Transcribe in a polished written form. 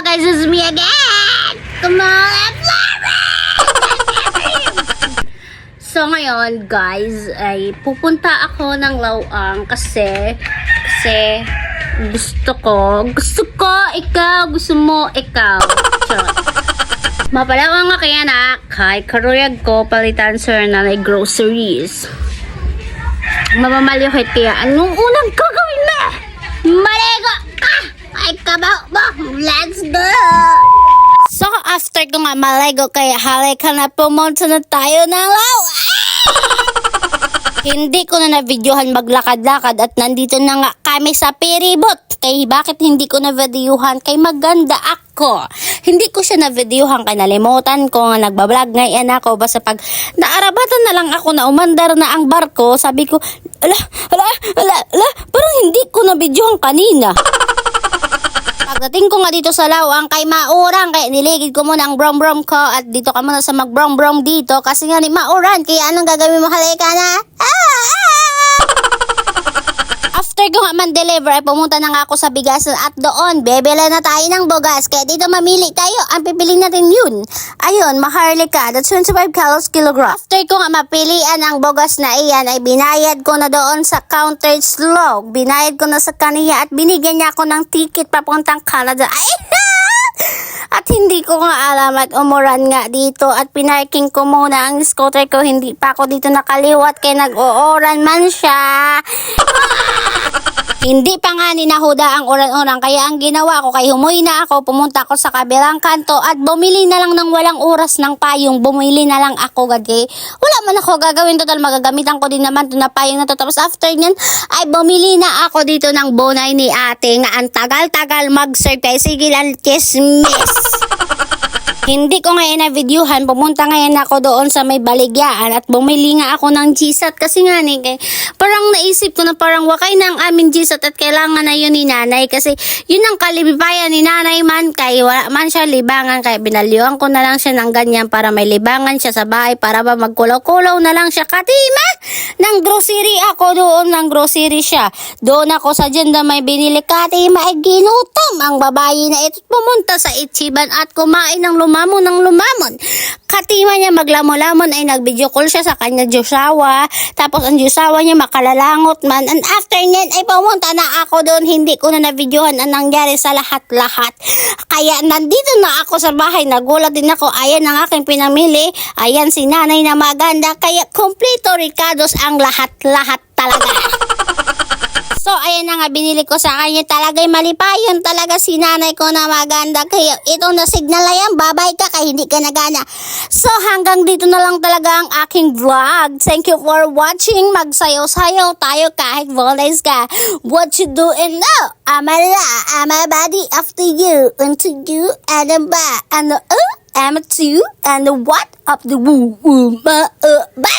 guys, it's me again! Come on, So ngayon guys, ay pupunta ako ng Lawang kasi gusto ko, ikaw, gusto mo, ikaw. Charot. Mapalawang nga kaya na, kay karuyag ko, palitan sir na may groceries. Mamamalyokit kaya, anong unang gagawin na? Maligo! Ay kabaw mo! Let's go! So, after ko nga maligo, kaya halika na pumunta na tayo ng Lawang! Hindi ko na na-videohan maglakad-lakad at nandito na nga kami sa Piribot. Kay bakit hindi ko na-videohan? Kay maganda ako. Hindi ko siya na-videohan kay nalimutan ko nga nagbablog ngayon ako. Basta pag naarabatan na lang ako na umandar na ang barko, sabi ko, ala, parang hindi ko na-videohan kanina. Pagdating ko nga dito sa Lawang kay maurang, kaya niligid ko muna ang brom-brom ko at dito ka muna sa mag-brom-brom dito kasi nga ni mauran, kaya anong gagawin mo, halika na? After ko nga man-deliver ay pumunta na nga ako sa bigasan at doon bebela na tayo ng bugas, kaya dito mamili tayo, ang pipili natin yun. Ayun, maharlika, that's 25 kilos kilogram. After ko nga mapilian ang bugas na iyan ay binayad ko na doon sa counter slog, binayad ko na sa kaniya at binigyan niya ako ng ticket papuntang Canada. Ay! At hindi ko nga alam at umuran nga dito at pinarking ko muna ang scooter ko, hindi pa ako dito nakaliwat kaya nag-uuran man siya. Hindi pa nga ninahuda ang uran-uran, kaya ang ginawa ko kay humuy na ako, pumunta ako sa kabilang kanto at bumili na lang ng walang oras ng payong, bumili na lang ako gagay. Wala man ako gagawin, total magagamitan ko din naman ito na payong na to. Tapos after nyan ay bumili na ako dito ng bonay ni ate nga ang tagal-tagal mag-serve kay sige lang chismis. Hindi ko ngayon na videohan, pumunta ngayon ako doon sa may Baligyaan at bumili nga ako ng gisat kasi nga parang naisip ko na parang wakay na ang aming gisat at kailangan na yun ni nanay kasi yun ang kalibibayan ni nanay man kay wala man siya libangan kaya binalyuan ko na lang siya ng ganyan para may libangan siya sa bahay para ba magkulaw-kulaw na lang siya. Katima ng grocery ako doon, ng grocery siya doon ako sa dyan na may binili. Katima ay ginutom ang babae na ito, pumunta sa Ichiban at kumain ng lumamon. Katima niya maglamo-lamon ay nag-video call siya sa kanya Josawa. Tapos ang Josawa niya makalalangot man. And after niyan ay pumunta na ako doon. Hindi ko na na-videohan ang nangyari sa lahat-lahat. Kaya nandito na ako sa bahay. Nagulat din ako. Ayan ang aking pinamili. Ayan si nanay na maganda. Kaya kompleto Ricardos ang lahat-lahat talaga. So, ayan na nga, binili ko sa kanya. Talaga'y malipayon talaga si nanay ko na maganda. Kaya itong na-signal na yan, babay ka kaya hindi ka nagana. So, hanggang dito na lang talaga ang aking vlog. Thank you for watching. Magsayaw-sayaw tayo kahit volleys ka. What you doing now? I'm a body after you. Into you and a ba. And the I'm a two. And the what of the woo. Bye!